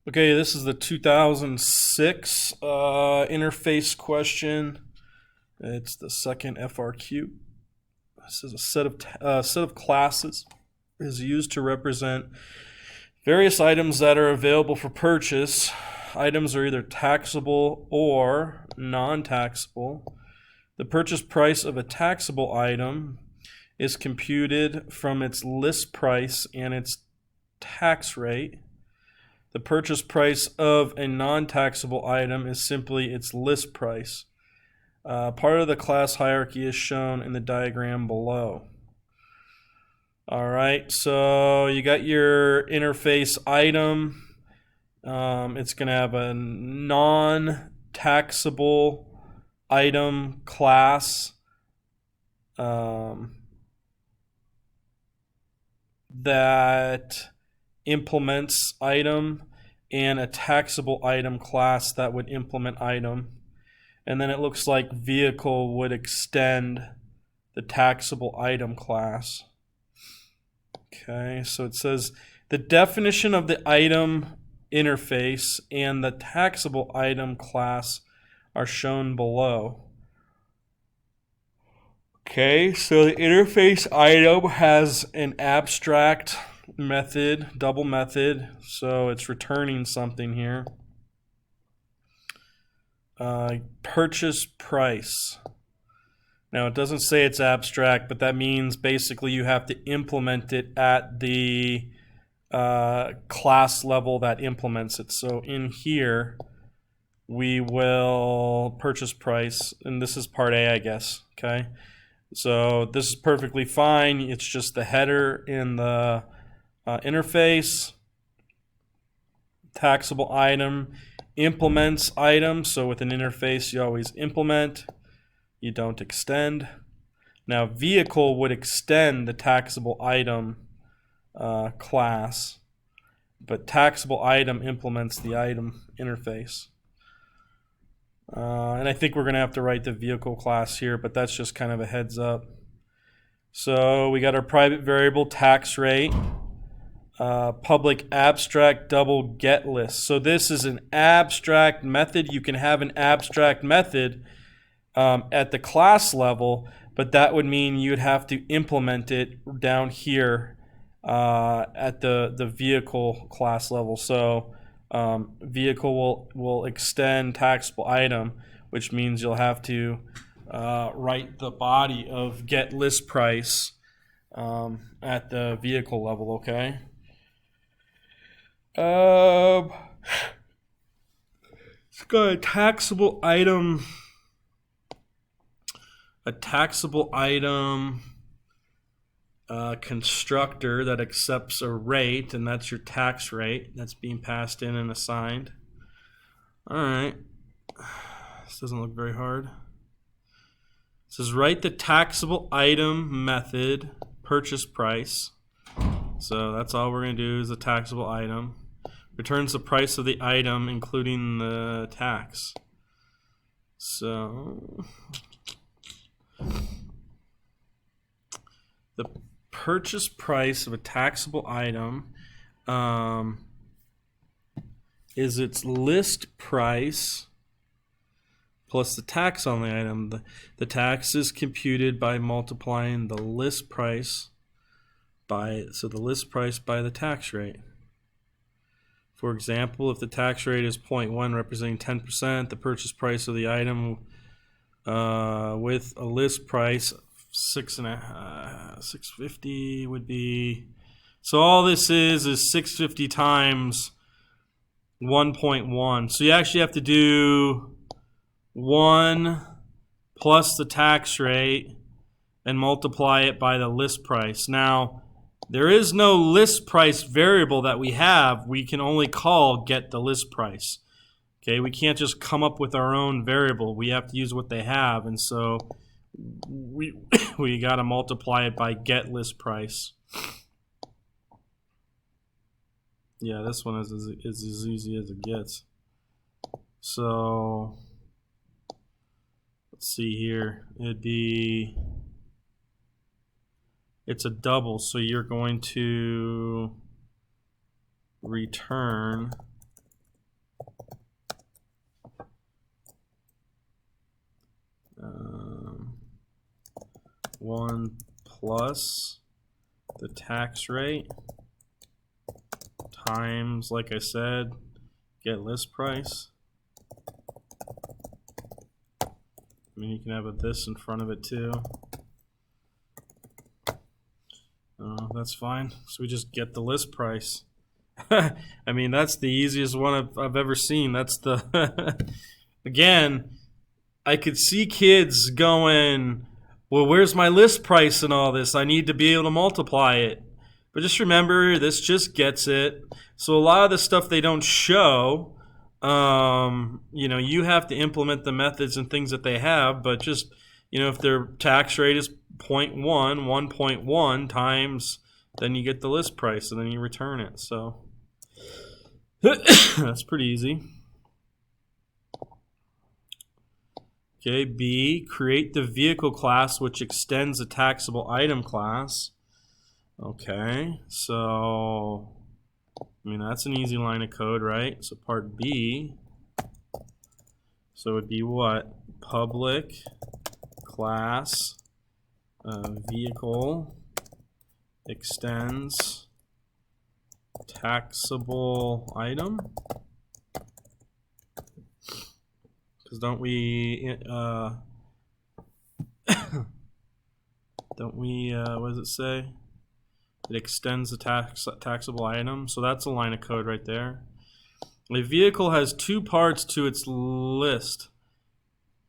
Okay, this is the 2006 interface question. It's the second FRQ. This is a set of classes is used to represent various items that are available for purchase. Items are either taxable or non-taxable. The purchase price of a taxable item is computed from its list price and its tax rate. The purchase price of a non-taxable item is simply its list price. Part of the class hierarchy is shown in the diagram below. All right, so you got your interface item. It's going to have a non-taxable item class that implements item, and a taxable item class that would implement item. And then it looks like vehicle would extend the taxable item class. Okay, so it says the definition of the item interface and the taxable item class are shown below. Okay, so the interface item has an abstract method, double method, so it's returning something here. Purchase price. Now it doesn't say it's abstract, but that means basically you have to implement it at the class level that implements it. So in here we will purchase price, and this is part A, I guess. Okay, so this is perfectly fine. It's just the header in the interface. Taxable item implements item. So with an interface, you always implement, you don't extend. Now vehicle would extend the taxable item class, but taxable item implements the item interface. And I think we're going to have to write the vehicle class here, but that's just kind of a heads up. So we got our private variable tax rate. Public abstract double get list. So this is an abstract method. You can have an abstract method at the class level, but that would mean you'd have to implement it down here at the vehicle class level. So vehicle will extend taxable item, which means you'll have to write the body of get list price at the vehicle level, okay? It's got a taxable item constructor that accepts a rate, and that's your tax rate that's being passed in and assigned. All right, this doesn't look very hard. It says write the taxable item method purchase price. So that's all we're going to do is the taxable item. Returns the price of the item, including the tax. So the purchase price of a taxable item is its list price plus the tax on the item. The tax is computed by multiplying the list price by the tax rate. For example, if the tax rate is 0.1 representing 10%, the purchase price of the item with a list price of $650 would be, so all this is 650 times 1.1. So you actually have to do 1 plus the tax rate and multiply it by the list price. Now, there is no list price variable that we have. We can only call get the list price. Okay, we can't just come up with our own variable. We have to use what they have, and so we got to multiply it by get list price. Yeah, this one is as easy as it gets. So let's see here. It's a double, so you're going to return 1 plus the tax rate times, like I said, get list price. I mean, you can have this in front of it too. That's fine. So we just get the list price. I mean, that's the easiest one I've ever seen. That's the again, I could see kids going, well, where's my list price and all this? I need to be able to multiply it. But just remember, this just gets it. So a lot of the stuff they don't show, you know, you have to implement the methods and things that they have. But just, you know, if their tax rate is 0.1, 1.1 times, then you get the list price and then you return it. So that's pretty easy. Okay, B, create the vehicle class which extends the taxable item class. Okay, so, I mean, that's an easy line of code, right? So part B, so it would be what? Public class vehicle extends taxable item. Because don't we what does it say? It extends the taxable item. So that's a line of code right there. A vehicle has two parts to its list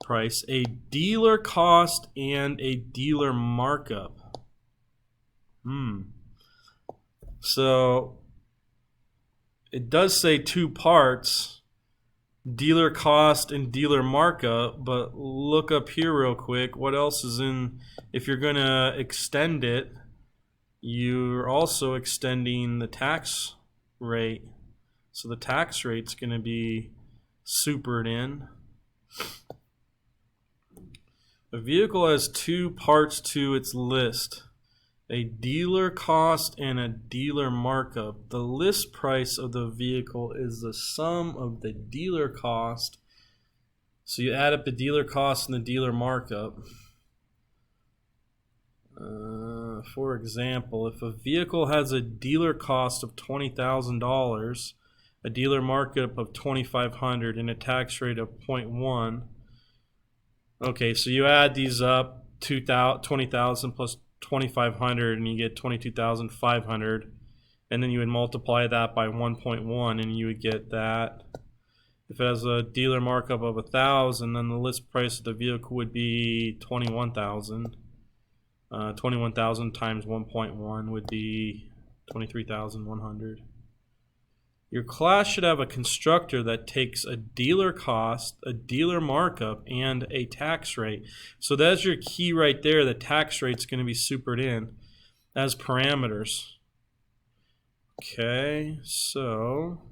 price: a dealer cost and a dealer markup. So it does say two parts, dealer cost and dealer markup, but look up here real quick. What else is in? If you're going to extend it, you're also extending the tax rate. So the tax rate's going to be supered in. A vehicle has two parts to its list: a dealer cost and a dealer markup. The list price of the vehicle is the sum of the dealer cost. So you add up the dealer cost and the dealer markup. For example, if a vehicle has a dealer cost of $20,000, a dealer markup of $2,500, and a tax rate of 0.1. Okay, so you add these up, 20,000 plus 2,500, and you get 22,500, and then you would multiply that by 1.1, and you would get that. If it has a dealer markup of 1,000, then the list price of the vehicle would be 21,000. 21,000 times 1.1 would be 23,100. Your class should have a constructor that takes a dealer cost, a dealer markup, and a tax rate. So that's your key right there. The tax rate's going to be supered in as parameters. Okay, so,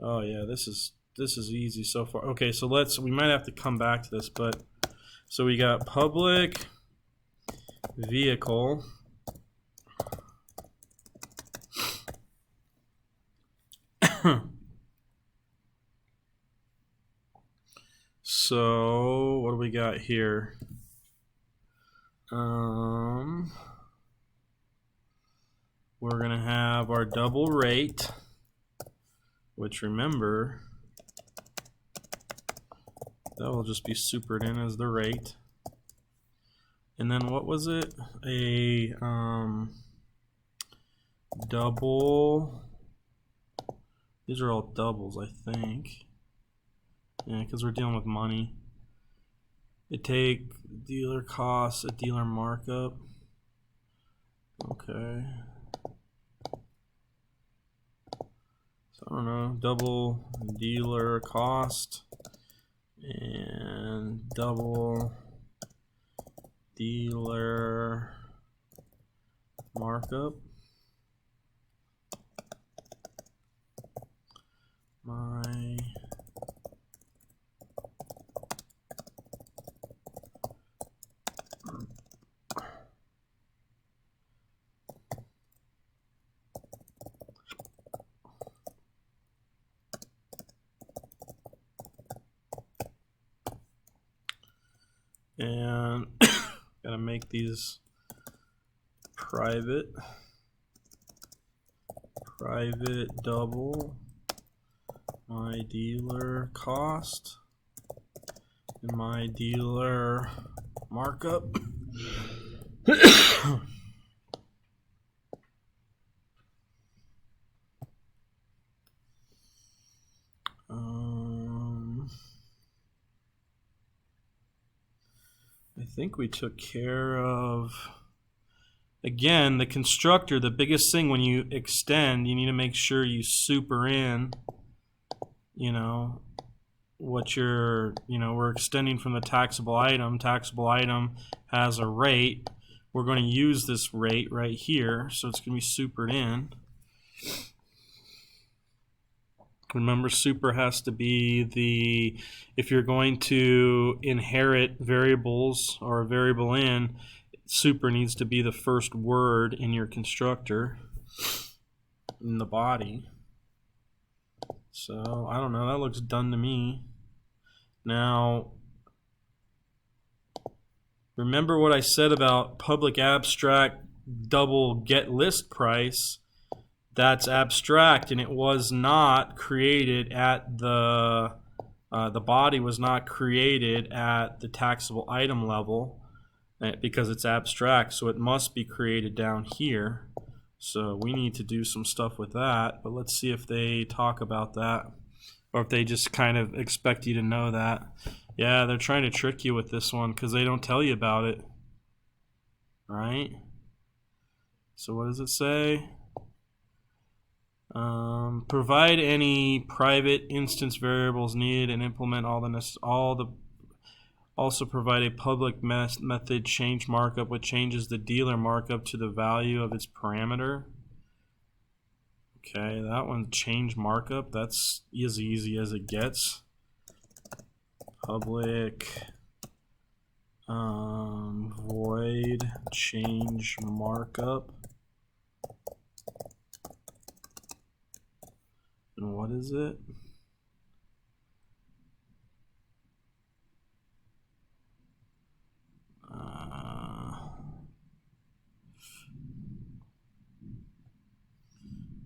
oh yeah, this is easy so far. Okay, so we might have to come back to this, but so we got public vehicle so what do we got here? We're gonna have our double rate, which, remember, that will just be supered in as the rate. And then what was it? A double. These are all doubles, I think. Yeah, because we're dealing with money. It take dealer costs, a dealer markup. Okay. So I don't know. Double dealer cost and double dealer markup. And got Gotta make these private double my dealer cost and my dealer markup. I think we took care of, again, the constructor. The biggest thing when you extend, you need to make sure you super in, you know, what you're, we're extending from the taxable item. Taxable item has a rate. We're going to use this rate right here, so it's going to be supered in. Remember, super has to be if you're going to inherit variables or a variable in, super needs to be the first word in your constructor in the body. So, I don't know, that looks done to me. Now, remember what I said about public abstract double get list price? That's abstract, and it was not created at the body was not created at the taxable item level because it's abstract, so it must be created down here. So we need to do some stuff with that, but let's see if they talk about that, or if they just kind of expect you to know that. Yeah, they're trying to trick you with this one because they don't tell you about it, right? So what does it say? Provide any private instance variables needed and implement also provide a public method change markup which changes the dealer markup to the value of its parameter. Okay, that one, change markup, that's as easy as it gets. Public void change markup. And what is it?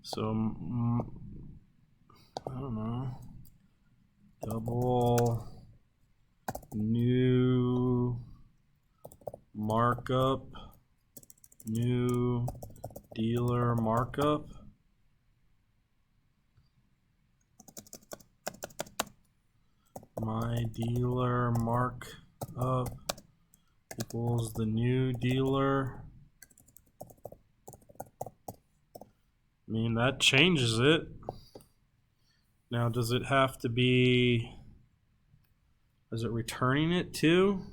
So I don't know. Double new markup, new dealer markup. My dealer markup equals the new dealer. I mean, that changes it. Now, does it have to be, is it returning it too?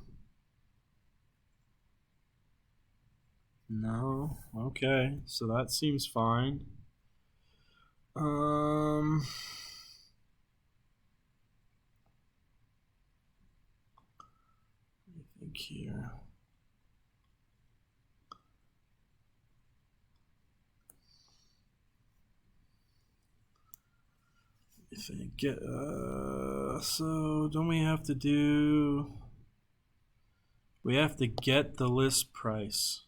No. Okay, so that seems fine. I think here. I think so don't we have to do, we have to get the list price.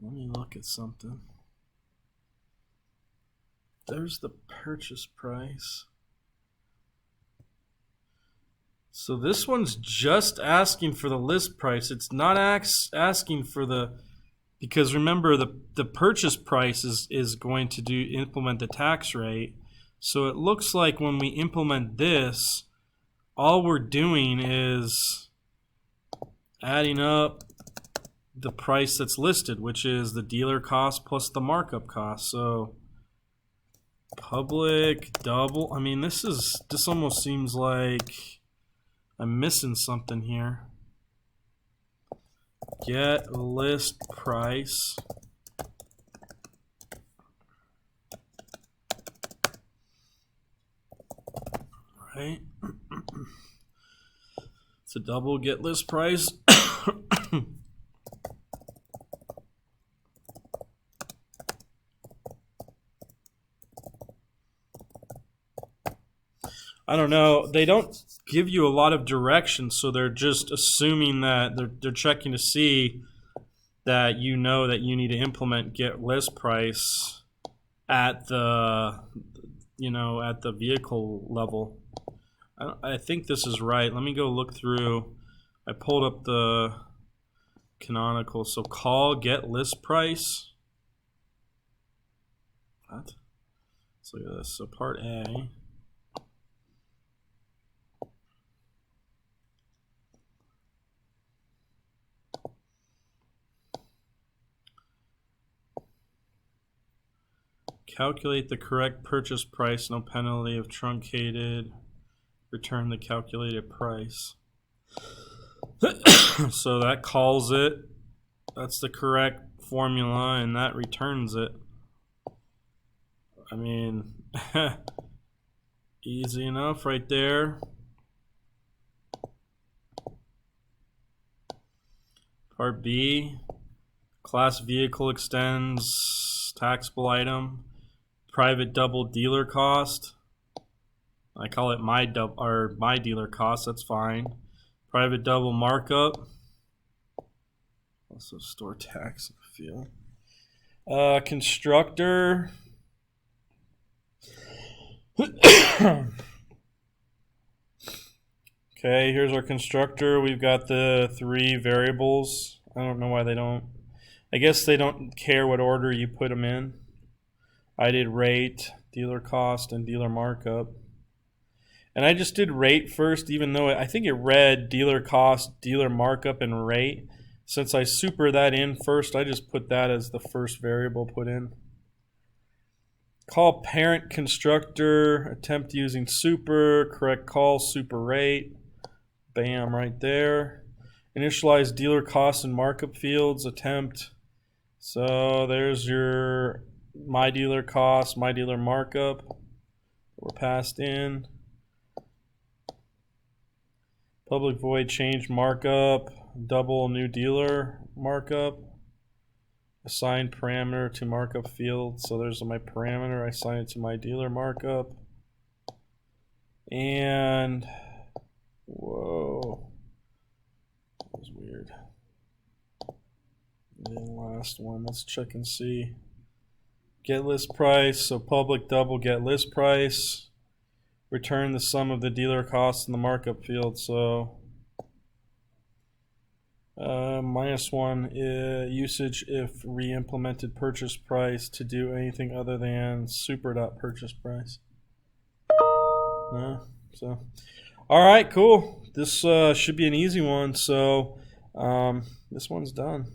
Let me look at something. There's the purchase price. So this one's just asking for the list price. It's not asking for the, because remember the purchase price is going to implement the tax rate. So it looks like when we implement this, all we're doing is adding up the price that's listed, which is the dealer cost plus the markup cost. So public double, I mean, this almost seems like I'm missing something here. Get list price. Right. It's a double get list price. I don't know. They don't, give you a lot of direction, so they're just assuming that they're checking to see that you know that you need to implement get list price at the at the vehicle level. I think this is right. Let me go look through. I pulled up the canonical. So call get list price. What? Let's look at this. So part A. Calculate the correct purchase price, no penalty if truncated. Return the calculated price. So that calls it. That's the correct formula, and that returns it. I mean, easy enough right there. Part B, class vehicle extends taxable item, private double dealer cost. I call it my dealer cost. That's fine. Private double markup. Also store tax in the field. Constructor. Okay, here's our constructor. We've got the 3 variables. I don't know why they don't. I guess they don't care what order you put them in. I did rate, dealer cost, and dealer markup. And I just did rate first, even though I think it read dealer cost, dealer markup, and rate. Since I super that in first, I just put that as the first variable put in. Call parent constructor, attempt using super, correct call, super rate. Bam, right there. Initialize dealer cost and markup fields, attempt. So there's your my dealer cost, my dealer markup. We're passed in. Public void change markup, double new dealer markup. Assign parameter to markup field. So there's my parameter. I assign it to my dealer markup. And whoa, that was weird. And then last one, let's check and see. Get list price. So public double get list price. Return the sum of the dealer costs in the markup field. So -1 usage if re-implemented purchase price to do anything other than super.purchase price. No, so all right, cool. This should be an easy one. So this one's done.